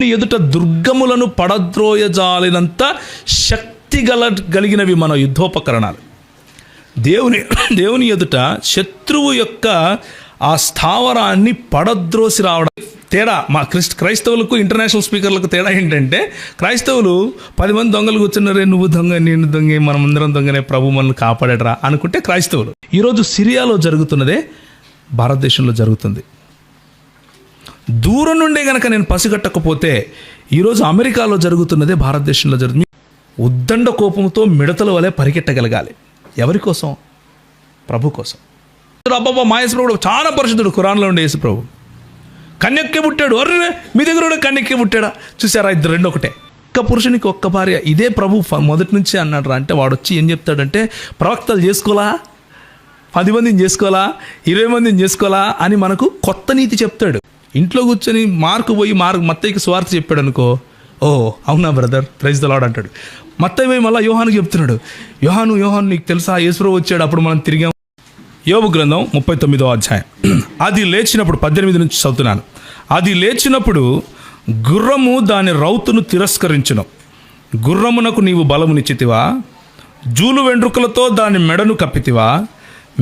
ఎదుట దుర్గములను పడద్రోయజాలినంత శక్తి కలిగినవి మన యుద్ధోపకరణాలు. దేవుని ఎదుట శత్రువు యొక్క ఆ స్థావరాన్ని పడద్రోసి రావడం. తేడా మా క్రైస్తవులకు ఇంటర్నేషనల్ స్పీకర్లకు తేడా ఏంటంటే, క్రైస్తవులు 10 మంది దొంగలు కూర్చున్నారే, నువ్వు దొంగ నేను దొంగ మనమందరం దొంగనే, ప్రభు మనల్ని కాపాడరా అనుకుంటే క్రైస్తవులు. ఈరోజు సిరియాలో జరుగుతున్నదే భారతదేశంలో జరుగుతుంది. దూరం నుండే గనక నేను పసిగట్టకపోతే ఈరోజు అమెరికాలో జరుగుతున్నదే భారతదేశంలో జరుగుతుంది. ఉద్దండ కోపంతో మిడతల వలె పరిగెట్టగలగాలి. ఎవరి కోసం? ప్రభు కోసం. అబ్బాబా మా యేసుప్రభు చాలా పరిశుద్ధుడు. ఖురాన్లో ఉండే యేసుప్రభు కన్యక్కే పుట్టాడు. అర్రే మీ దగ్గర కూడా కన్యక్కే పుట్టాడా? చూసారా, ఇద్దరు రెండు ఒకటే. ఒక్క పురుషునికి ఒక్క భార్య. ఇదే ప్రభు మొదటి నుంచి అన్నాడు. అంటే వాడు వచ్చి ఏం చెప్తాడంటే, ప్రవక్తలు చేసుకోవాలా, 10 మందిని చేసుకోవాలా, 20 మందిని చేసుకోవాలా అని మనకు కొత్త నీతి చెప్తాడు. ఇంట్లో కూర్చొని మత్తయికి సువార్త చెప్పాడు అనుకో, ఓ అవునా బ్రదర్, ప్రైజ్ ద లార్డ్ అంటాడు. మత్తయి మళ్ళీ యోహానుకి చెప్తున్నాడు, యోహాను నీకు తెలుసా యేసుప్రభు వచ్చాడు, అప్పుడు మనం తిరిగాం. యోబు గ్రంథం 39వ అధ్యాయం. అది లేచినప్పుడు 18 నుంచి చదువుతున్నాను. అది లేచినప్పుడు గుర్రము దాని రౌతును తిరస్కరించును. గుర్రమునకు నీవు బలమునిచ్చితివా? జూలు వెంట్రుకలతో దాని మెడను కప్పితివా?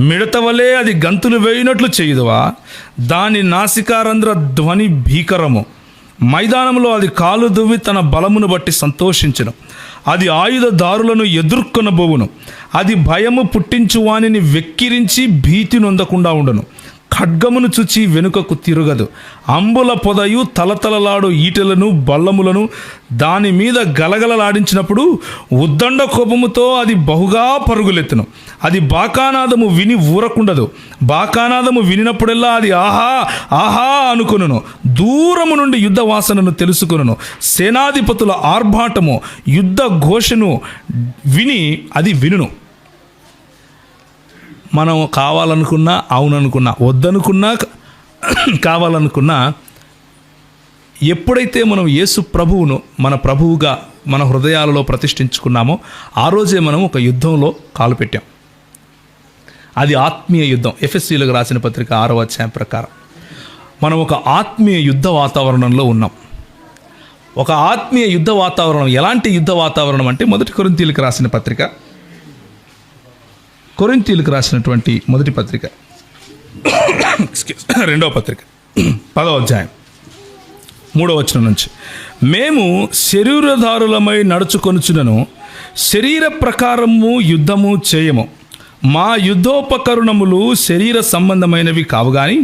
మిడత వలె అది గంతులు వేయినట్లు చేయుదువా? దాని నాసికారంధ్ర ధ్వని భీకరము. మైదానంలో అది కాలు దువ్వి తన బలమును బట్టి సంతోషించును. అది ఆయుధదారులను ఎదుర్కొనబోవును. అది భయము పుట్టించు వానిని వెక్కిరించి భీతి నొందకుండా ఉండును. ఖడ్గమును చూచి వెనుకకు తిరగదు. అంబుల పొదయు తలతలలాడు ఈటెలను బల్లములను దాని మీద గలగలలాడించినప్పుడు ఉద్దండ కోపముతో అది బహుగా పరుగులెత్తును. అది బాకానాదము విని ఊరకుండదు. బాకానాదము వినినప్పుడల్లా అది ఆహా ఆహా అనుకొనును. దూరము నుండి యుద్ధ వాసనను తెలుసుకొనును. సేనాధిపతుల ఆర్భాటము యుద్ధ ఘోషను విని అది వినును. మనం కావాలనుకున్నా, అవుననుకున్నా, వద్దనుకున్నా, కావాలనుకున్నా, ఎప్పుడైతే మనం యేసు ప్రభువును మన ప్రభువుగా మన హృదయాలలో ప్రతిష్ఠించుకున్నామో ఆ రోజే మనం ఒక యుద్ధంలో కాలు పెట్టాం. అది ఆత్మీయ యుద్ధం. ఎఫెసీయులకు రాసిన పత్రిక 6వ అధ్యాయం ప్రకారం మనం ఒక ఆత్మీయ యుద్ధ వాతావరణంలో ఉన్నాం. ఒక ఆత్మీయ యుద్ధ వాతావరణం. ఎలాంటి యుద్ధ వాతావరణం అంటే, కొరింథీయులకు రాసిన పత్రిక, కొరింథీయులకు రాసినటువంటి మొదటి పత్రిక 2వ పత్రిక 10వ అధ్యాయం 3వ వచనం నుంచి, మేము శరీరధారులమై నడుచుకొనుచునను శరీర ప్రకారము యుద్ధము చేయము. మా యుద్ధోపకరణములు శరీర సంబంధమైనవి కావు గాని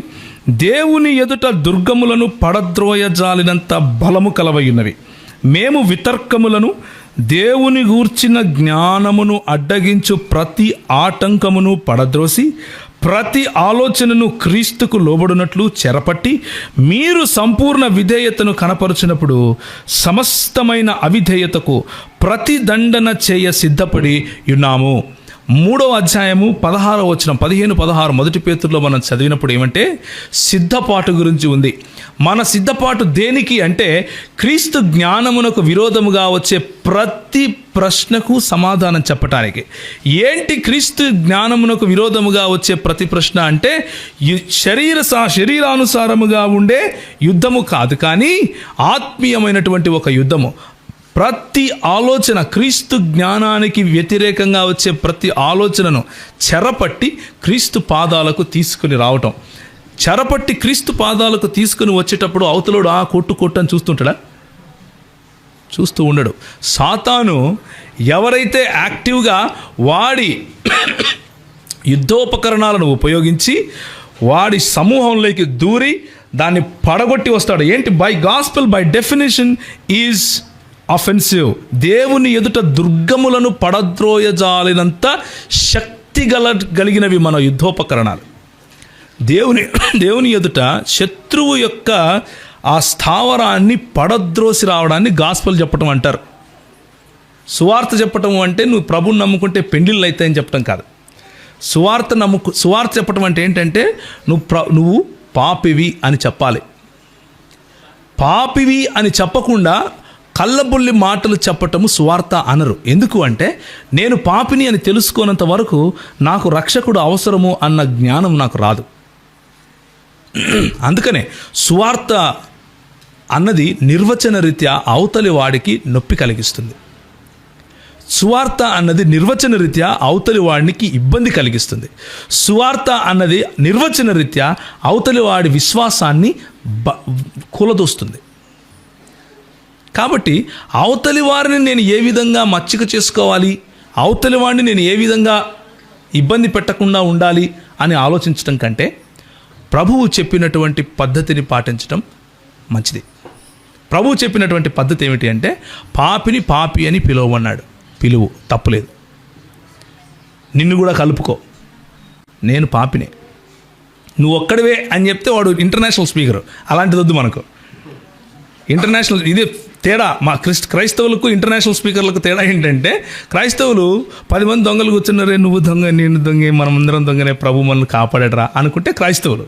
దేవుని ఎదుట దుర్గములను పడద్రోయజాలినంత బలము కలవయున్నవి. మేము వితర్కములను, దేవుని గూర్చిన జ్ఞానమును అడ్డగించు ప్రతి ఆటంకమును పడద్రోసి ప్రతి ఆలోచనను క్రీస్తుకు లోబడినట్లు చెరపట్టి మీరు సంపూర్ణ విధేయతను కనపరుచినప్పుడు సమస్తమైన అవిధేయతకు ప్రతిదండన చేయ సిద్ధపడి ఉన్నాము. 3వ అధ్యాయము 16వ వచనం, 15-16 మొదటి పేతురులో మనం చదివినప్పుడు ఏమంటే, సిద్ధపాటు గురించి ఉంది. మన సిద్ధపాటు దేనికి అంటే, క్రీస్తు జ్ఞానమునకు విరోధముగా వచ్చే ప్రతి ప్రశ్నకు సమాధానం చెప్పటానికి. ఏంటి క్రీస్తు జ్ఞానమునకు విరోధముగా వచ్చే ప్రతి ప్రశ్న అంటే, శరీరానుసారముగా ఉండే యుద్ధము కాదు, కానీ ఆత్మీయమైనటువంటి ఒక యుద్ధము. ప్రతి ఆలోచన, క్రీస్తు జ్ఞానానికి వ్యతిరేకంగా వచ్చే ప్రతి ఆలోచనను చెరపట్టి క్రీస్తు పాదాలకు తీసుకుని రావటం. చెరపట్టి క్రీస్తు పాదాలకు తీసుకుని వచ్చేటప్పుడు అవతలోడు కొట్టు అని చూస్తుంటాడా? చూస్తూ ఉండడు. సాతాను ఎవరైతే యాక్టివ్గా వాడి యుద్ధోపకరణాలను ఉపయోగించి వాడి సమూహంలోకి దూరి దాన్ని పడగొట్టి వస్తాడు. ఏంటి? By gospel by definition is offensive. దేవుని ఎదుట దుర్గములను పడద్రోయజాలినంత శక్తి కలిగినవి మన యుద్ధోపకరణాలు. దేవుని ఎదుట శత్రువు యొక్క ఆ స్థావరాన్ని పడద్రోసి రావడాన్ని గాస్పెల్ చెప్పటం అంటారు. సువార్త చెప్పటం అంటే నువ్వు ప్రభుని నమ్ముకుంటే పెండిళ్ళు అవుతాయని చెప్పటం కాదు. సువార్త చెప్పటం అంటే ఏంటంటే, నువ్వు పాపివి అని చెప్పాలి. పాపివి అని చెప్పకుండా కళ్ళబొల్లి మాటలు చెప్పటము సువార్త అనరు. ఎందుకు అంటే, నేను పాపిని అని తెలుసుకోనంత వరకు నాకు రక్షకుడు అవసరము అన్న జ్ఞానం నాకు రాదు. అందుకనే సువార్త అన్నది నిర్వచన రీత్యా అవతలి వాడికి నొప్పి కలిగిస్తుంది. సువార్త అన్నది నిర్వచన రీత్యా అవతలి వాడికి ఇబ్బంది కలిగిస్తుంది. సువార్త అన్నది నిర్వచన రీత్యా అవతలి వాడి విశ్వాసాన్ని కూలదోస్తుంది. కాబట్టి అవతలి వారిని నేను ఏ విధంగా మచ్చిక చేసుకోవాలి, అవతలి వాడిని నేను ఏ విధంగా ఇబ్బంది పెట్టకుండా ఉండాలి అని ఆలోచించడం కంటే ప్రభువు చెప్పినటువంటి పద్ధతిని పాటించడం మంచిది. ప్రభువు చెప్పినటువంటి పద్ధతి ఏమిటి అంటే, పాపిని పాపి అని పిలువమన్నాడు. పిలువు, తప్పులేదు. నిన్ను కూడా కలుపుకో, నేను పాపినే, నువ్వు ఒక్కడివే అని చెప్తే వాడు ఇంటర్నేషనల్ స్పీకరు. అలాంటిది వద్దు మనకు. ఇంటర్నేషనల్ ఇది తేడా. మా క్రైస్తవులకు ఇంటర్నేషనల్ స్పీకర్లకు తేడా ఏంటంటే, క్రైస్తవులు 10 మంది దొంగలు కూర్చున్నారే, నువ్వు దొంగ నేను దొంగే మనమందరం దొంగనే, ప్రభు మనల్ని కాపాడరా అనుకుంటే క్రైస్తవులు.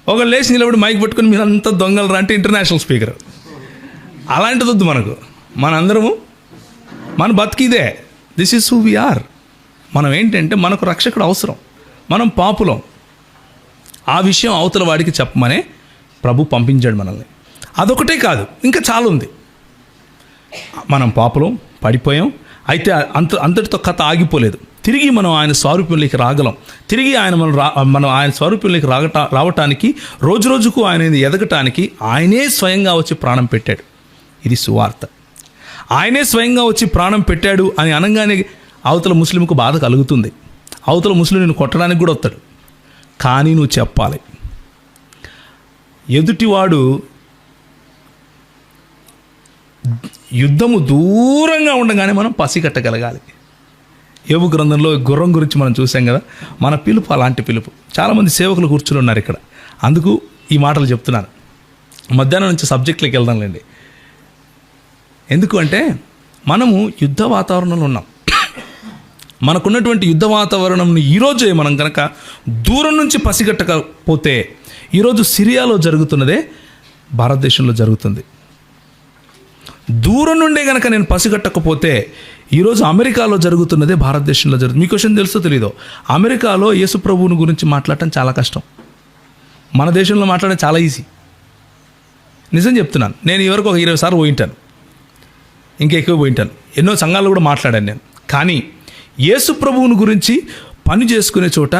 ఒకళ్ళు లేచి నిలబడి మైక్ పట్టుకుని మీరంతా దొంగలరా అంటే ఇంటర్నేషనల్ స్పీకర్. అలాంటిది వద్దు మనకు. మనందరము మన బతికిదే. This is who we are. మనం ఏంటంటే మనకు రక్షకుడు అవసరం, మనం పాపులం. ఆ విషయం అవతల వాడికి చెప్పమనే ప్రభు పంపించాడు మనల్ని. అదొకటే కాదు, ఇంకా చాలా ఉంది. మనం పాపులం, పడిపోయాం. అయితే అంతటితో కథ ఆగిపోలేదు. తిరిగి మనం ఆయన స్వరూపంలోకి రాగలం. తిరిగి మనం ఆయన స్వరూపంలోకి రావటానికి, రోజు రోజుకు ఆయన ఎదగటానికి ఆయనే స్వయంగా వచ్చి ప్రాణం పెట్టాడు. ఇది సువార్త. ఆయనే స్వయంగా వచ్చి ప్రాణం పెట్టాడు అని అనగానే అవతల ముస్లింకు బాధ కలుగుతుంది. అవతల ముస్లిం నేను కొట్టడానికి కూడా వస్తాడు. కానీ నువ్వు చెప్పాలి. ఎదుటివాడు యుద్ధము దూరంగా ఉండగానే మనం పసిగట్టగలగాలి. యోబు గ్రంథంలో గుర్రం గురించి మనం చూసాం కదా. మన పిలుపు అలాంటి పిలుపు. చాలామంది సేవకులు కూర్చుని ఉన్నారు ఇక్కడ. అందుకు ఈ మాటలు చెప్తున్నాను. మధ్యాహ్నం నుంచి సబ్జెక్ట్లోకి వెళ్దాంలేండి. ఎందుకు అంటే మనము యుద్ధ వాతావరణంలో ఉన్నాం. మనకున్నటువంటి యుద్ధ వాతావరణంని ఈరోజే మనం కనుక దూరం నుంచి పసిగట్టకపోతే, ఈరోజు సిరియాలో జరుగుతున్నదే భారతదేశంలో జరుగుతుంది. దూరం నుండే కనుక నేను పసిగట్టకపోతే, ఈరోజు అమెరికాలో జరుగుతున్నదే భారతదేశంలో జరుగుతుంది. మీకు క్వశ్చన్ తెలుసో తెలీదో, అమెరికాలో యేసు ప్రభువుని గురించి మాట్లాడటం చాలా కష్టం. మన దేశంలో మాట్లాడడం చాలా ఈజీ. నిజం చెప్తున్నాను. నేను ఇవరకు ఒక 20 సార్లు పోయింటాను, ఇంకా ఎక్కువ పోయింటాను. ఎన్నో సంఘాలు కూడా మాట్లాడాను నేను. కానీ యేసు ప్రభువుని గురించి పని చేసుకునే చోట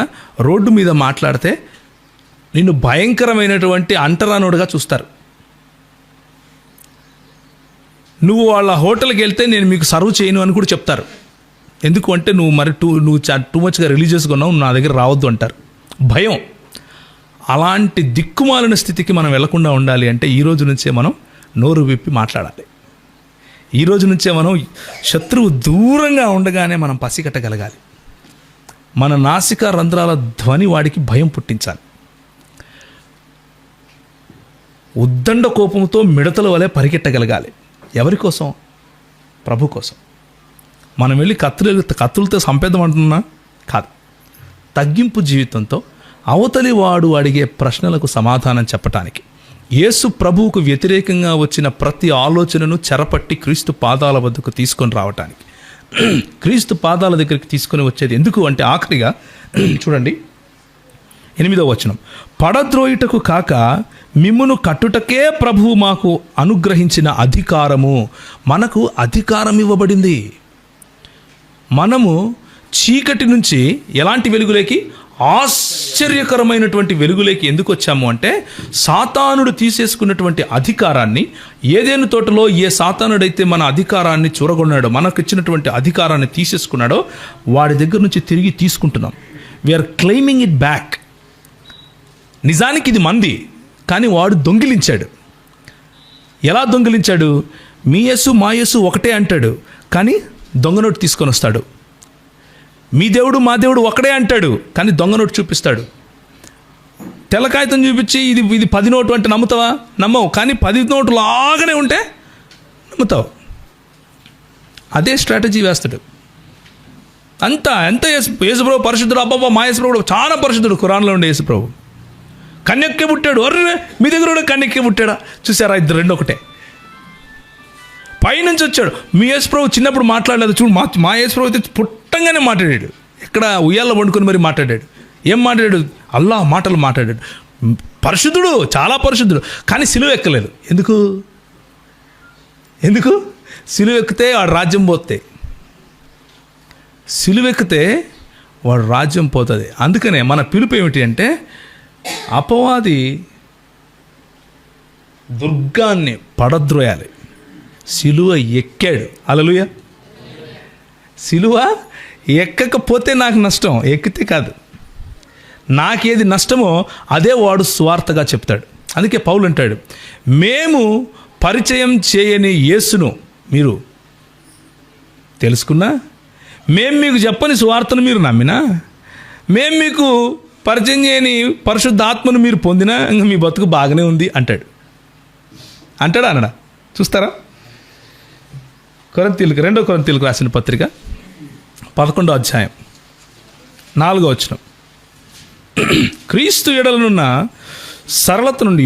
రోడ్డు మీద మాట్లాడితే నిన్ను భయంకరమైనటువంటి అంటరానోడుగా చూస్తారు. నువ్వు వాళ్ళ హోటల్కి వెళ్తే నేను మీకు సర్వ్ చేయను అని కూడా చెప్తారు. ఎందుకు అంటే నువ్వు టూ మచ్గా రిలీజియస్గా ఉన్నావు, నా దగ్గర రావద్దు అంటారు. భయం. అలాంటి దిక్కుమాలిన స్థితికి మనం వెళ్లకుండా ఉండాలి అంటే ఈ రోజు నుంచే మనం నోరు విప్పి మాట్లాడాలి. ఈ రోజు నుంచే మనం శత్రువు దూరంగా ఉండగానే మనం పసిగట్టగలగాలి. మన నాసిక రంధ్రాల ధ్వని వాడికి భయం పుట్టించాలి. ఉద్దండ కోపంతో మిడతల వలె పరిగెట్టగలగాలి. ఎవరి కోసం? ప్రభు కోసం. మనం వెళ్ళి కత్తులతో సంపేద్దాం అంటున్నా కాదు. తగ్గింపు జీవితంతో అవతలి వాడు అడిగే ప్రశ్నలకు సమాధానం చెప్పటానికి, యేసు ప్రభువుకు వ్యతిరేకంగా వచ్చిన ప్రతి ఆలోచనను చెరపట్టి క్రీస్తు పాదాల వద్దకు తీసుకొని రావటానికి, క్రీస్తు పాదాల దగ్గరికి తీసుకొని వచ్చేది ఎందుకు అంటే, ఆఖరిగా చూడండి 8వ వచనం, పడద్రోయుటకు కాక మిమ్మును కట్టుటకే ప్రభువు మాకు అనుగ్రహించిన అధికారము. మనకు అధికారం ఇవ్వబడింది. మనము చీకటి నుంచి ఎలాంటి వెలుగులోకి, ఆశ్చర్యకరమైనటువంటి వెలుగులోకి ఎందుకు వచ్చాము అంటే, సాతానుడు తీసేసుకున్నటువంటి అధికారాన్ని, ఏదైనా తోటలో ఏ సాతానుడైతే మన అధికారాన్ని చూరగొన్నాడో, మనకు ఇచ్చినటువంటి అధికారాన్ని తీసేసుకున్నాడో, వాడి దగ్గర నుంచి తిరిగి తీసుకుంటున్నాం. We're claiming it back. నిజానికి ఇది మంది, కానీ వాడు దొంగిలించాడు. ఎలా దొంగిలించాడు? మీ యేసు మా యేసు ఒకటే అంటాడు, కానీ దొంగ నోటు తీసుకొని వస్తాడు. మీ దేవుడు మా దేవుడు ఒకడే అంటాడు, కానీ దొంగ నోటు చూపిస్తాడు. తెల్ల కాగితం చూపించి ఇది 10 నోటు అంటే నమ్ముతావా? నమ్మవు. కానీ 10 నోటు లాగానే ఉంటే నమ్ముతావు. అదే స్ట్రాటజీ వేస్తాడు. ఎంత యేసుప్రభు పరిశుద్ధుడు, అబ్బాబా మా యేసుప్రభు చాలా పరిశుద్ధుడు. ఖురాన్లో ఉండే యేసుప్రభు కన్యక్కే పుట్టాడు. అర్రే మీ దగ్గర కూడా కన్యక్కే పుట్టాడా? చూసారా, ఇద్దరు రెండు ఒకటే. పైనుంచి వచ్చాడు. మీ యేసుప్రభు చిన్నప్పుడు మాట్లాడలేదు చూడు, మా యేసుప్రభు అయితే పుట్టంగానే మాట్లాడాడు. ఎక్కడ ఉయ్యాల్లో వండుకొని మరి మాట్లాడాడు. ఏం మాట్లాడాడు? అల్లాహ్ మాటలు మాట్లాడాడు. పరిశుద్ధుడు, చాలా పరిశుద్ధుడు, కానీ సిలువ ఎక్కలేదు. ఎందుకు సిలువ ఎక్కితే వాడు రాజ్యం పోతే, సిలువ ఎక్కితే వాడు రాజ్యం పోతుంది. అందుకనే మన పిలుపు ఏమిటి అంటే, అపవాది దుర్గాన్ని పడద్రోయాలి. సిలువ ఎక్కాడు. హల్లెలూయా. సిలువ ఎక్కకపోతే నాకు నష్టం, ఎక్కితే కాదు. నాకేది నష్టమో అదే వాడు స్వార్థగా చెప్తాడు. అందుకే పౌలు అంటాడు, మేము పరిచయం చేయని యేసును మీరు తెలుసుకున్నా, మేము మీకు చెప్పని సువార్తను మీరు నమ్మినా, మేము మీకు పరిచయం చేయని పరిశుద్ధాత్మను మీరు పొందినా ఇంకా మీ బతుకు బాగానే ఉంది అంటాడా అనడా? చూస్తారా? రెండో కొరింథీయులకు రాసిన పత్రిక 11వ అధ్యాయం 4వ వచనం. క్రీస్తు ఎడలనున్న సరళత నుండి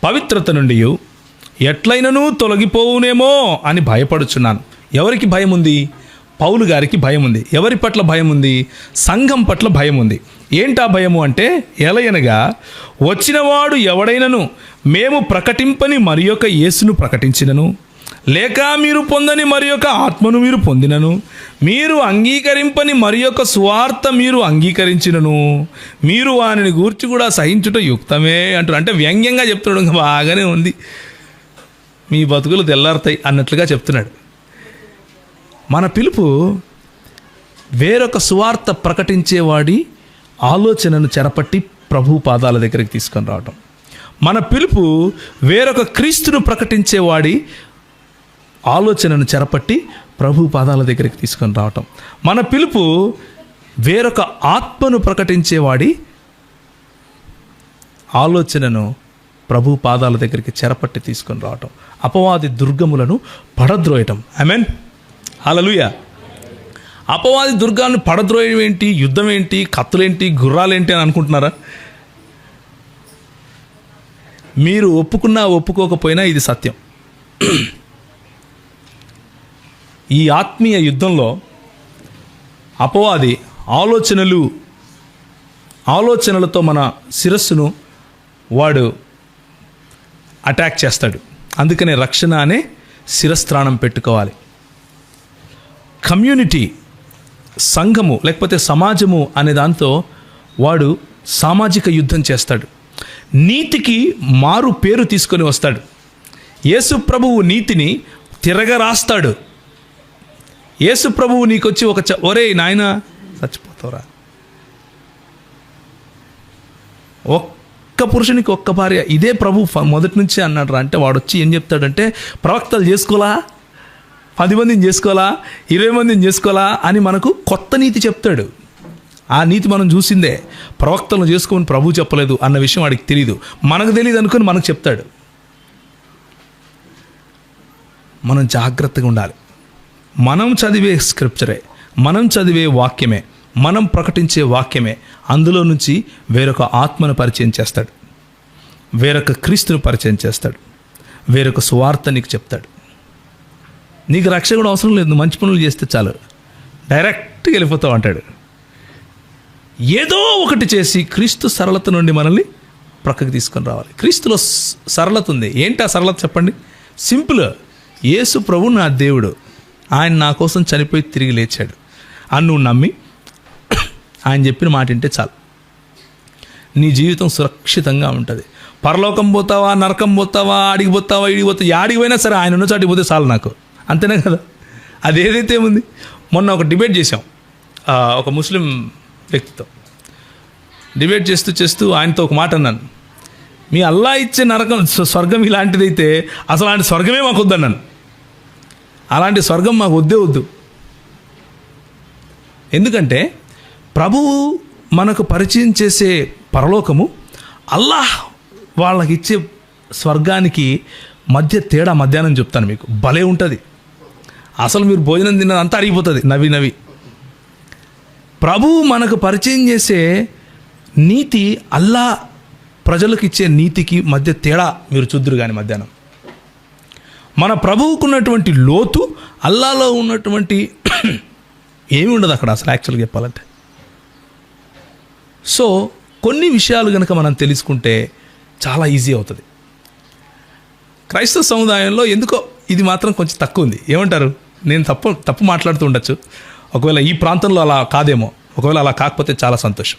పవిత్రత నుండి ఎట్లయినను తొలగిపోవునేమో అని భయపడుచున్నాను. ఎవరికి భయం ఉంది? పౌలు గారికి భయం ఉంది. ఎవరి పట్ల భయం ఉంది? సంఘం పట్ల భయం ఉంది. ఏంటా భయము అంటే, ఎలయనగా వచ్చినవాడు ఎవడైనను మేము ప్రకటింపని మరి యొక్క యేసును ప్రకటించినను, లేక మీరు పొందని మరి యొక్క ఆత్మను మీరు పొందినను, మీరు అంగీకరింపని మరి యొక్క సువార్త మీరు అంగీకరించినను, మీరు వానిని గూర్చి కూడా సహించుట యుక్తమే అంటారు. అంటే వ్యంగ్యంగా చెప్తున్నాడు. ఇంకా బాగానే ఉంది, మీ బతుకులు తెల్లారుతాయి అన్నట్లుగా చెప్తున్నాడు. మన పిలుపు వేరొక సువార్త ప్రకటించేవాడి ఆలోచనను చెరపట్టి ప్రభు పాదాల దగ్గరికి తీసుకొని రావటం. మన పిలుపు వేరొక క్రీస్తును ప్రకటించేవాడి ఆలోచనను చెరపట్టి ప్రభు పాదాల దగ్గరికి తీసుకొని రావటం. మన పిలుపు వేరొక ఆత్మను ప్రకటించేవాడి ఆలోచనను ప్రభు పాదాల దగ్గరికి చెరపట్టి తీసుకొని రావటం. అపవాది దుర్గములను పడద్రోయటం. ఆమేన్, హల్లెలూయా. అపవాది దుర్గాన్ని పడద్రోయడం ఏంటి? యుద్ధం ఏంటి? కత్తులేంటి? గుర్రాలేంటి అని అనుకుంటున్నారా? మీరు ఒప్పుకున్నా ఒప్పుకోకపోయినా ఇది సత్యం. ఈ ఆత్మీయ యుద్ధంలో అపవాది ఆలోచనలతో మన శిరస్సును వాడు అటాక్ చేస్తాడు. అందుకనే రక్షణ అనే శిరస్త్రాణం పెట్టుకోవాలి. కమ్యూనిటీ, సంఘము లేకపోతే సమాజము అనే దాంతో వాడు సామాజిక యుద్ధం చేస్తాడు. నీతికి మారు పేరు తీసుకొని వస్తాడు. యేసు ప్రభువు నీతిని తిరగరాస్తాడు. యేసు ప్రభువు నీకొచ్చి ఒరే నాయన చచ్చిపోతావురా, ఒక్క పురుషునికి ఒక్క భార్య, ఇదే ప్రభు మొదటి నుంచి అన్నాడు రా అంటే, వాడు వచ్చి ఏం చెప్తాడంటే, ప్రవక్తలు చేసుకోవాలా, 10 మందిని చేసుకోవాలా, 20 మందిని చేసుకోవాలా అని మనకు కొత్త నీతి చెప్తాడు. ఆ నీతి మనం చూసిందే. ప్రవక్తలను చేసుకోమని ప్రభు చెప్పలేదు అన్న విషయం వాడికి తెలియదు, మనకు తెలియదు అనుకుని మనకు చెప్తాడు. మనం జాగ్రత్తగా ఉండాలి. మనం చదివే స్క్రిప్చరే, మనం చదివే వాక్యమే, మనం ప్రకటించే వాక్యమే అందులో నుంచి వేరొక ఆత్మను పరిచయం చేస్తాడు, వేరొక క్రీస్తును పరిచయం చేస్తాడు, వేరొక సువార్త నీకు చెప్తాడు. నీకు రక్షణ కూడా అవసరం లేదు, మంచి పనులు చేస్తే చాలు, డైరెక్ట్గా వెళ్ళిపోతావు అంటాడు. ఏదో ఒకటి చేసి క్రీస్తు సరళత నుండి మనల్ని ప్రక్కకి తీసుకొని రావాలి. క్రీస్తులో సరళత ఉంది. ఏంటి ఆ సరళత చెప్పండి? సింపుల్. యేసు ప్రభు నా దేవుడు, ఆయన నా కోసం చనిపోయి తిరిగి లేచాడు అని నువ్వు నమ్మి ఆయన చెప్పిన మాట వింటే చాలు, నీ జీవితం సురక్షితంగా ఉంటుంది. పరలోకం పోతావా, నరకం పోతావా, ఆడికి పోతావా, ఈడికి పోతావా, ఆడికి పోయినా సరే ఆయన ఉన్న చాటికి పోతే చాలు నాకు, అంతేనే కదా. అదేదైతే ఉంది. మొన్న ఒక డిబేట్ చేసాం ఒక ముస్లిం వ్యక్తితో. డిబేట్ చేస్తూ ఆయనతో ఒక మాట అన్నాను, మీ అల్లా ఇచ్చే నరకం స్వర్గం ఇలాంటిదైతే అసలు అలాంటి స్వర్గమే మాకు వద్దన్నాను. అలాంటి స్వర్గం మాకు వద్దు. ఎందుకంటే ప్రభువు మనకు పరిచయం చేసే పరలోకము, అల్లాహ్ వాళ్ళకి ఇచ్చే స్వర్గానికి మధ్య తేడా మధ్యాహ్నం చెప్తాను మీకు, భలే ఉంటుంది. అసలు మీరు భోజనం తిన్నదంతా అరిగిపోతుంది నవ్వి. ప్రభువు మనకు పరిచయం చేసే నీతి, అల్లా ప్రజలకు ఇచ్చే నీతికి మధ్య తేడా మీరు చూద్దురు కానీ మధ్యాహ్నం. మన ప్రభువుకు ఉన్నటువంటి లోతు, అల్లాలో ఉన్నటువంటి ఏమి ఉండదు అక్కడ అసలు యాక్చువల్గా చెప్పాలంటే. సో కొన్ని విషయాలు కనుక మనం తెలుసుకుంటే చాలా ఈజీ అవుతుంది. క్రైస్తవ సముదాయంలో ఎందుకో ఇది మాత్రం కొంచెం తక్కువ ఉంది. ఏమంటారు? నేను తప్పు మాట్లాడుతూ ఉండొచ్చు. ఒకవేళ ఈ ప్రాంతంలో అలా కాదేమో. ఒకవేళ అలా కాకపోతే చాలా సంతోషం.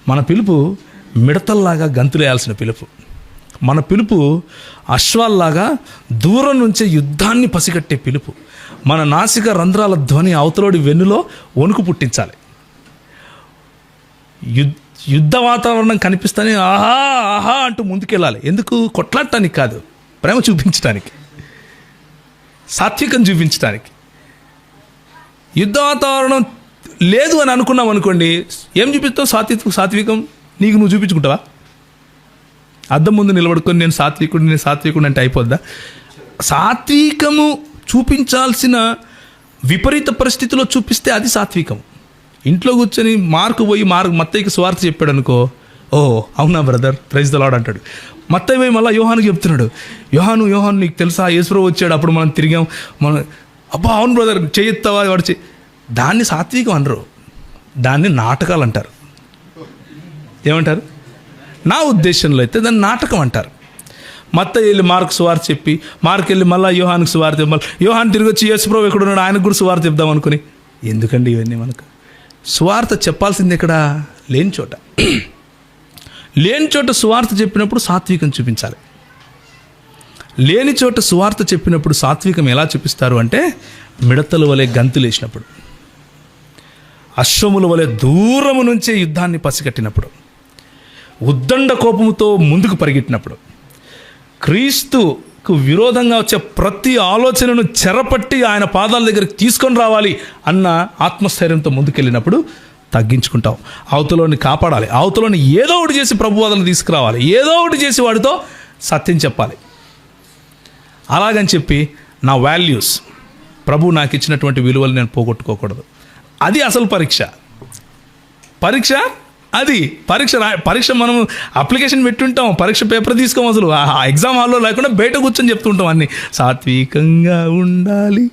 మన పిలుపు మిడతల్లాగా గంతులేయాల్సిన పిలుపు. మన పిలుపు అశ్వాల్లాగా దూరం నుంచే యుద్ధాన్ని పసిగట్టే పిలుపు. మన నాసిక రంధ్రాల ధ్వని అవతలోడి వెన్నులో వణుకు పుట్టించాలి. యుద్ధ వాతావరణం కనిపిస్తానే ఆహా ఆహా అంటూ ముందుకెళ్ళాలి. ఎందుకు? కొట్లాడటానికి కాదు, ప్రేమ చూపించడానికి, సాత్వికం చూపించడానికి. యుద్ధ వాతావరణం లేదు అని అనుకున్నాం అనుకోండి, ఏం చూపిస్తావు? సాత్వికం నీకు నువ్వు చూపించుకుంటావా? అద్దం ముందు నిలబడుకొని నేను సాత్వికుడు అంటే అయిపోద్దా? సాత్వికము చూపించాల్సిన విపరీత పరిస్థితిలో చూపిస్తే అది సాత్వికం. ఇంట్లో కూర్చొని మత్తయికి సువార్త చెప్పాడు అనుకో, ఓ అవునా బ్రదర్, ప్రైజ్ ద లార్డ్ అంటాడు. మత్తయి పోయి మళ్ళీ యోహానుకి చెప్తున్నాడు, యోహాను నీకు తెలుసా యేసుప్రభు వచ్చాడు, అప్పుడు మనం తిరిగాం, అబ్బా అవును బ్రదర్ చేయెత్తావా వాడు దాన్ని సాత్వికం అనరు, దాన్ని నాటకాలు అంటారు. ఏమంటారు? నా ఉద్దేశంలో అయితే దాన్ని నాటకం అంటారు. మత్తయి వెళ్ళి మార్కు సువార్త చెప్పి, మార్కు వెళ్ళి మళ్ళీ యోహానుకి సువార్త చెప్పాలి, యోహాను తిరిగి వచ్చి యేసుప్రభు ఎక్కడున్నాడు ఆయనకు కూడా సువార్త చెప్దాం అనుకుని. ఎందుకండి ఇవన్నీ? మనకు సువార్త చెప్పాల్సింది ఎక్కడ? లేని చోట. లేని చోట సువార్త చెప్పినప్పుడు సాత్వికం చూపించాలి. లేని చోట సువార్త చెప్పినప్పుడు సాత్వికం ఎలా చూపిస్తారు అంటే, మిడతల వలె గంతులేసినప్పుడు, అశ్వముల వలె దూరము నుంచే యుద్ధాన్ని పసిగట్టినప్పుడు, ఉద్దండ కోపముతో ముందుకు పరిగెట్టినప్పుడు, క్రీస్తుకు విరోధంగా వచ్చే ప్రతి ఆలోచనను చెరపట్టి ఆయన పాదాల దగ్గరికి తీసుకొని రావాలి అన్న ఆత్మస్థైర్యంతో ముందుకెళ్ళినప్పుడు తగ్గించుకుంటాం. అవతలోని కాపాడాలి, అవతలోని ఏదో ఒకటి చేసి ప్రభువాదనలు తీసుకురావాలి, ఏదో ఒకటి చేసి వాడితో సత్యం చెప్పాలి. అలాగని చెప్పి నా వాల్యూస్, ప్రభు నాకు ఇచ్చినటువంటి విలువలు నేను పోగొట్టుకోకూడదు. అది అసలు పరీక్ష మనం అప్లికేషన్ పెట్టుంటాం, పరీక్ష పేపర్ తీసుకోం, అసలు ఆ ఎగ్జామ్ హాల్లో లేకుండా బయట కూర్చొని చెప్తుంటాం అన్నీ సాత్వికంగా ఉండాలి.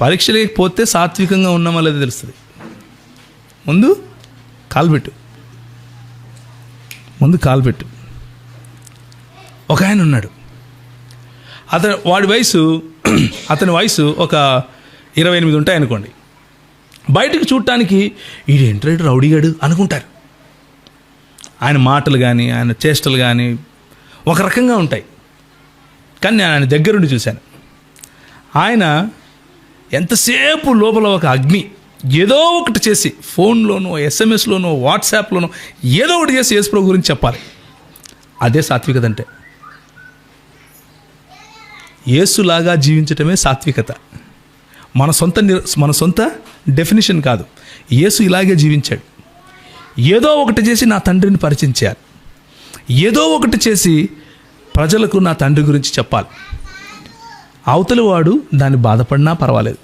పరీక్ష లేకపోతే సాత్వికంగా ఉన్నామో లేదో తెలుస్తుంది. ముందు కాల్పెట్టు. ఒక ఆయన ఉన్నాడు, అతని వయసు ఒక 28 ఉంటాయి అనుకోండి. బయటకు చూడటానికి ఈడేంట్రా రౌడీగాడు అనుకుంటారు. ఆయన మాటలు కానీ ఆయన చేష్టలు కానీ ఒక రకంగా ఉంటాయి. కానీ నేను ఆయన దగ్గరుండి చూశాను. ఆయన ఎంతసేపు లోపల ఒక అగ్ని, ఏదో ఒకటి చేసి ఫోన్లోనో SMS-లోనో వాట్సాప్లోనో ఏదో ఒకటి చేసి యేసుప్రభు గురించి చెప్పాలి. అదే సాత్వికత అంటే. యేసులాగా జీవించటమే సాత్వికత. మన సొంత డెఫినిషన్ కాదు. యేసు ఇలాగే జీవించాడు. ఏదో ఒకటి చేసి నా తండ్రిని పరిచయం చేయాలి, ఏదో ఒకటి చేసి ప్రజలకు నా తండ్రి గురించి చెప్పాలి. అవతలి వాడు దాన్ని బాధపడినా పర్వాలేదు.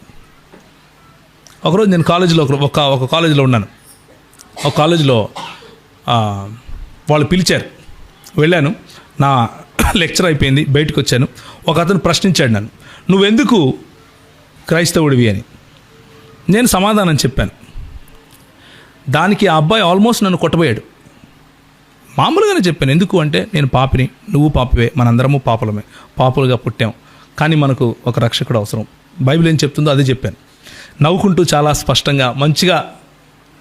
ఒకరోజు నేను కాలేజీలో ఒక కాలేజీలో ఉన్నాను. ఒక కాలేజీలో వాళ్ళు పిలిచారు, వెళ్ళాను. నా లెక్చర్ అయిపోయింది, బయటకు వచ్చాను. ఒక అతను ప్రశ్నించాడు నన్ను, నువ్వెందుకు క్రైస్తవుడివి అని. నేను సమాధానం చెప్పాను. దానికి ఆ అబ్బాయి ఆల్మోస్ట్ నన్ను కొట్టబోయాడు. మామూలుగానే చెప్పాను, ఎందుకు అంటే నేను పాపిని, నువ్వు పాపివే, మనందరము పాపులుగా పుట్టాం, కానీ మనకు ఒక రక్షకుడు అవసరం, బైబిల్ ఏం చెప్తుందో అదే చెప్పాను. నవ్వుకుంటూ చాలా స్పష్టంగా మంచిగా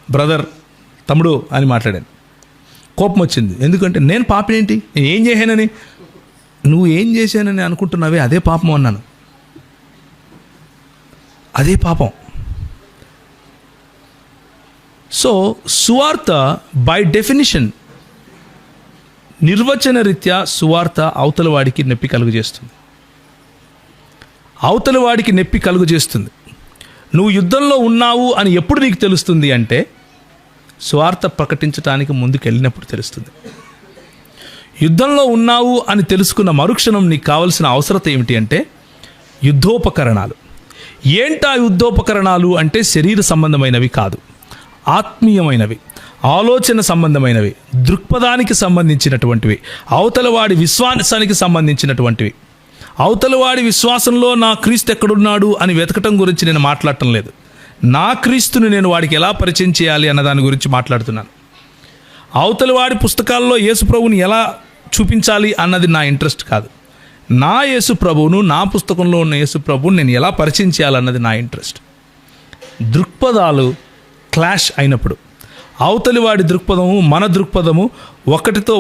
బ్రదర్, తమ్ముడు అని మాట్లాడాను. కోపం వచ్చింది. ఎందుకంటే నేను పాపినేంటి, నేను ఏం చేశానని, నువ్వు ఏం చేశానని అనుకుంటున్నావే అదే పాపం అన్నాను. అదే పాపం. సో సువార్త బై డెఫినిషన్, నిర్వచన రీత్యా సువార్త అవతల వాడికి నొప్పి కలుగు చేస్తుంది. నువ్వు యుద్ధంలో ఉన్నావు అని ఎప్పుడు నీకు తెలుస్తుంది అంటే, సువార్త ప్రకటించడానికి ముందుకు వెళ్ళినప్పుడు తెలుస్తుంది. యుద్ధంలో ఉన్నావు అని తెలుసుకున్న మరుక్షణం నీకు కావలసిన అవసరత ఏమిటి అంటే యుద్ధోపకరణాలు. ఏంటా యుద్ధోపకరణాలు అంటే శరీర సంబంధమైనవి కాదు, ఆత్మీయమైనవి, ఆలోచన సంబంధమైనవి, దృక్పథానికి సంబంధించినటువంటివి, అవతలవాడి విశ్వాసానికి సంబంధించినటువంటివి. అవతలవాడి విశ్వాసంలో నా క్రీస్తు ఎక్కడున్నాడు అని వెతకటం గురించి నేను మాట్లాడటం లేదు. నా క్రీస్తుని నేను వాడికి ఎలా పరిచయం చేయాలి అన్న దాని గురించి మాట్లాడుతున్నాను. అవతలి వాడి పుస్తకాల్లో యేసు ప్రభువుని ఎలా చూపించాలి అన్నది నా ఇంట్రెస్ట్ కాదు. నా యేసు ప్రభువును, నా పుస్తకంలో ఉన్న యేసు ప్రభువుని నేను ఎలా పరిచయం చేయాలన్నది నా ఇంట్రెస్ట్. దృక్పథాలు క్లాష్ అయినప్పుడు, అవతలి వాడి దృక్పథము మన దృక్పథము ఒకటితో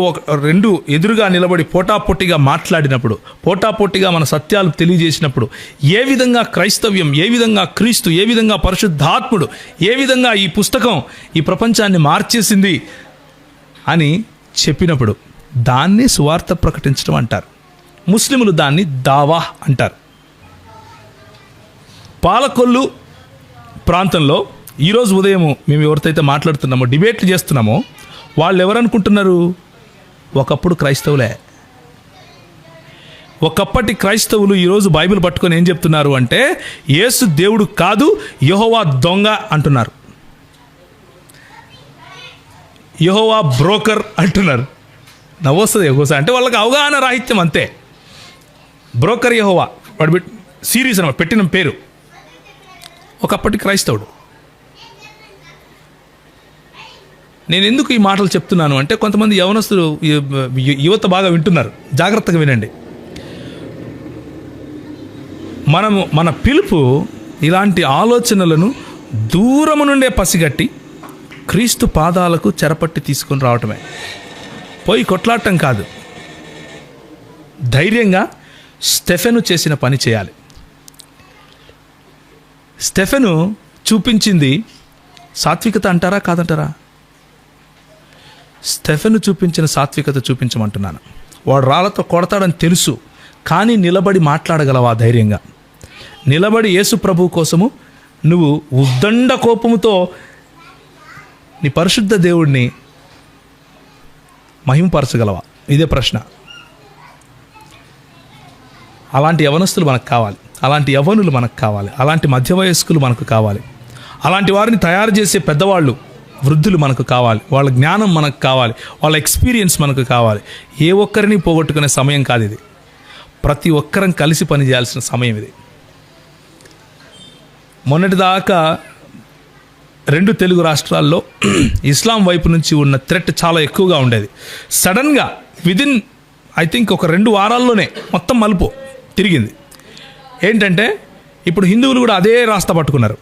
రెండు ఎదురుగా నిలబడి పోటాపోటీగా మాట్లాడినప్పుడు, పోటాపోటీగా మన సత్యాలు తెలియజేసినప్పుడు, ఏ విధంగా క్రైస్తవ్యం, ఏ విధంగా క్రీస్తు, ఏ విధంగా పరిశుద్ధాత్ముడు, ఏ విధంగా ఈ పుస్తకం ఈ ప్రపంచాన్ని మార్చేసింది అని చెప్పినప్పుడు దాన్ని సువార్త ప్రకటించడం అంటారు. ముస్లిములు దాన్ని దావా అంటారు. పాలకొల్లు ప్రాంతంలో ఈరోజు ఉదయం మేము ఎవరితో మాట్లాడుతున్నామో, డిబేట్లు చేస్తున్నామో, వాళ్ళు ఎవరనుకుంటున్నారు? ఒకప్పుడు క్రైస్తవులే. ఒకప్పటి క్రైస్తవులు ఈరోజు బైబిల్ పట్టుకొని ఏం చెప్తున్నారు అంటే, యేసు దేవుడు కాదు, యెహోవా దొంగ అంటున్నారు. యెహోవా బ్రోకర్ అంటున్నారు. నవ్వొస్తుంది ఒకసారి. అంటే వాళ్ళకి అవగాహన రాహిత్యం అంతే. బ్రోకర్ యెహోవా, వాడు సిరీస్ అన్నమాట, పెట్టిన పేరు. ఒకప్పటి క్రైస్తవుడు. నేను ఎందుకు ఈ మాటలు చెప్తున్నాను అంటే, కొంతమంది యవనస్తులు, యువత బాగా వింటున్నారు, జాగ్రత్తగా వినండి. మన పిలుపు ఇలాంటి ఆలోచనలను దూరము నుండే పసిగట్టి క్రీస్తు పాదాలకు చెరపట్టి తీసుకొని రావటమే. పోయి కొట్లాడటం కాదు. ధైర్యంగా స్టెఫెను చేసిన పని చేయాలి. స్టెఫెను చూపించింది సాత్వికత అంటారా కాదంటారా? స్టెఫెను చూపించిన సాత్వికత చూపించమంటున్నాను. వాడు రాళ్ళతో కొడతాడని తెలుసు, కానీ నిలబడి మాట్లాడగలవా ధైర్యంగా? నిలబడి యేసు ప్రభువు కోసము నువ్వు ఉద్దండ కోపముతో నీ పరిశుద్ధ దేవుడిని మహిమపరచగలవా? ఇదే ప్రశ్న. అలాంటి యవనస్తులు మనకు కావాలి, అలాంటి యవ్వనులు మనకు కావాలి, అలాంటి మధ్య వయస్కులు మనకు కావాలి, అలాంటి వారిని తయారు చేసే పెద్దవాళ్ళు, వృద్ధులు మనకు కావాలి. వాళ్ళ జ్ఞానం మనకు కావాలి, వాళ్ళ ఎక్స్పీరియన్స్ మనకు కావాలి. ఏ ఒక్కరిని పోగొట్టుకునే సమయం కాదు ఇది. ప్రతి ఒక్కరం కలిసి పనిచేయాల్సిన సమయం ఇది. మొన్నటిదాకా 2 తెలుగు రాష్ట్రాల్లో ఇస్లాం వైపు నుంచి ఉన్న థ్రెట్ చాలా ఎక్కువగా ఉండేది. సడన్గా విదిన్ ఐ థింక్ ఒక 2 వారాల్లోనే మొత్తం మలుపు తిరిగింది. ఏంటంటే ఇప్పుడు హిందువులు కూడా అదే రాస్తా పట్టుకున్నారు.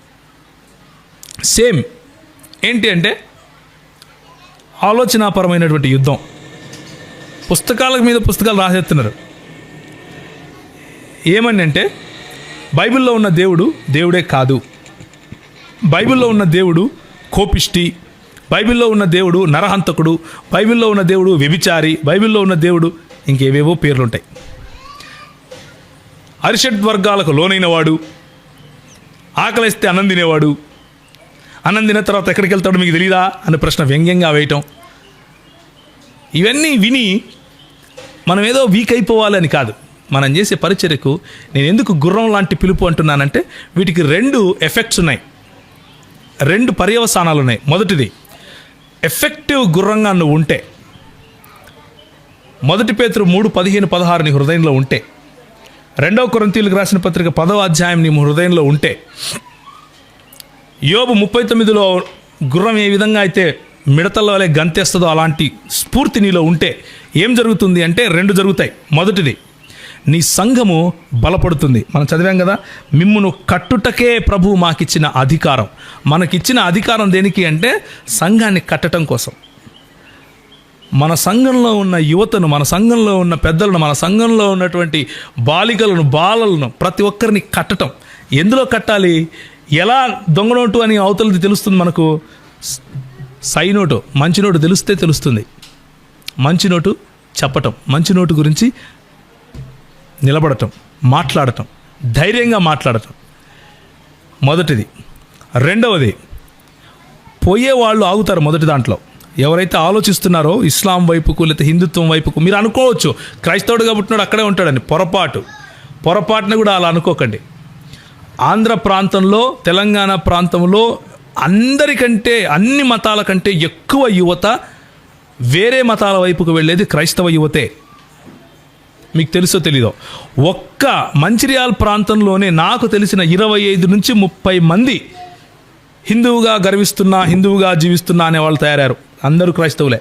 సేమ్ ఏంటి అంటే ఆలోచనాపరమైనటువంటి యుద్ధం. పుస్తకాల మీద పుస్తకాలు రాసేస్తున్నారు. ఏమని అంటే, బైబిల్లో ఉన్న దేవుడు దేవుడే కాదు, బైబిల్లో ఉన్న దేవుడు కోపిష్టి, బైబిల్లో ఉన్న దేవుడు నరహంతకుడు, బైబిల్లో ఉన్న దేవుడు వ్యభిచారి, బైబిల్లో ఉన్న దేవుడు ఇంకేవేవో పేర్లుంటాయి. అరిషడ్ వర్గాలకు లోనైన వాడు, ఆకలిస్తే అన్నం తినేవాడు, అన్నం తిన్న తర్వాత ఎక్కడికి వెళ్తాడో మీకు తెలీదా అనే ప్రశ్న వ్యంగ్యంగా వేయటం. ఇవన్నీ విని మనం ఏదో వీక్ అయిపోవాలని కాదు. మనం చేసే పరిచర్యకు నేను ఎందుకు గుర్రం లాంటి పిలుపు అంటున్నానంటే, వీటికి 2 ఎఫెక్ట్స్ ఉన్నాయి, 2 పర్యవసానాలు ఉన్నాయి. మొదటిది, ఎఫెక్టివ్ గుర్రంగా నువ్వు ఉంటే, 1 పేతురు 3:15-16 నీ హృదయంలో ఉంటే, 2 కొరింథీయులకు రాసిన పత్రిక 10వ అధ్యాయం నీ హృదయంలో ఉంటే, యోబు 39లో గుర్రం ఏ విధంగా అయితే మిడతల వలె గంతేస్తుందో అలాంటి స్ఫూర్తి నీలో ఉంటే ఏం జరుగుతుంది అంటే 2 జరుగుతాయి. మొదటిది, నీ సంఘము బలపడుతుంది. మనం చదివాం కదా, మిమ్మును కట్టుటకే ప్రభువు మాకిచ్చిన అధికారం. మనకిచ్చిన అధికారం దేనికి అంటే సంఘాన్ని కట్టడం కోసం. మన సంఘంలో ఉన్న యువతను, మన సంఘంలో ఉన్న పెద్దలను, మన సంఘంలో ఉన్నటువంటి బాలికలను, బాలలను, ప్రతి ఒక్కరిని కట్టడం. ఎందులో కట్టాలి? ఎలా దొంగ నోటు అని అవతలది తెలుస్తుంది మనకు. సై నోటు, మంచి నోటు తెలిస్తే తెలుస్తుంది. మంచి నోటు చెప్పటం, మంచి నోటు గురించి నిలబడటం, మాట్లాడటం, ధైర్యంగా మాట్లాడటం మొదటిది. రెండవది, పోయేవాళ్ళు ఆగుతారు. మొదటి దాంట్లో ఎవరైతే ఆలోచిస్తున్నారో ఇస్లాం వైపుకు లేదా హిందుత్వం వైపుకు, మీరు అనుకోవచ్చు క్రైస్తవుడుగా పుట్టినాడు అక్కడే ఉంటాడని. పొరపాటున కూడా అలా అనుకోకండి. ఆంధ్ర ప్రాంతంలో, తెలంగాణ ప్రాంతంలో అందరికంటే, అన్ని మతాల కంటే ఎక్కువ యువత వేరే మతాల వైపుకు వెళ్ళేది క్రైస్తవ యువతే. మీకు తెలుసో తెలీదో, ఒక్క మంచిర్యాల ప్రాంతంలోనే నాకు తెలిసిన 25 నుంచి 30 మంది హిందువుగా గర్విస్తున్నా, హిందువుగా జీవిస్తున్నా అనేవాళ్ళు తయారయ్యారు. అందరూ క్రైస్తవులే.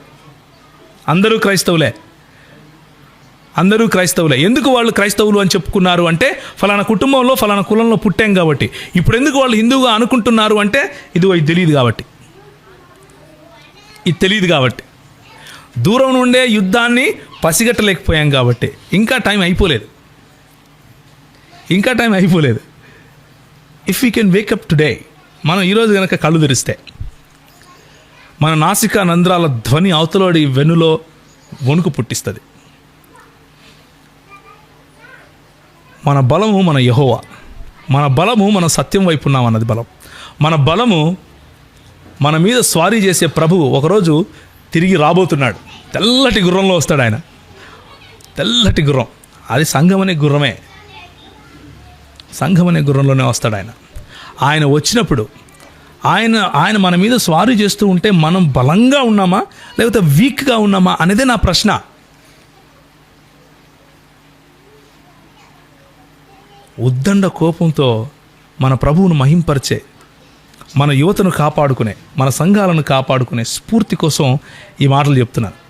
అందరూ క్రైస్తవులే. అందరూ క్రైస్తవులే. ఎందుకు వాళ్ళు క్రైస్తవులు అని చెప్పుకున్నారు అంటే ఫలానా కుటుంబంలో ఫలానా కులంలో పుట్టాం కాబట్టి. ఇప్పుడు ఎందుకు వాళ్ళు హిందువుగా అనుకుంటున్నారు అంటే ఇది తెలియదు కాబట్టి. ఇది తెలియదు కాబట్టి. దూరం నుండే యుద్ధాన్ని పసిగట్టలేకపోయాం కాబట్టి. ఇంకా టైం అయిపోలేదు. If you can wake up today, మనం ఈరోజు కనుక కళ్ళు తెరిస్తే మన నాసికా నంద్రాల ధ్వని అవతలోడి వెన్నులో వణుకు పుట్టిస్తుంది. మన బలము మన యెహోవా. మన బలము మన సత్యం వైపు ఉన్నామన్నది బలం. మన బలము మన మీద స్వారీ చేసే ప్రభువు ఒకరోజు తిరిగి రాబోతున్నాడు. తెల్లటి గుర్రంలో వస్తాడు ఆయన. తెల్లటి గుర్రం, అది సంఘం అనే గుర్రమే. సంఘం అనే గుర్రంలోనే వస్తాడు ఆయన. ఆయన వచ్చినప్పుడు ఆయన మన మీద స్వారీ చేస్తూ ఉంటే మనం బలంగా ఉన్నామా లేకపోతే వీక్గా ఉన్నామా అనేదే నా ప్రశ్న. ఉద్దండ కోపంతో మన ప్రభువును మహింపరిచే, మన యువతను కాపాడుకునే, మన సంఘాలను కాపాడుకునే స్ఫూర్తి కోసం ఈ మాటలు చెప్తున్నాను.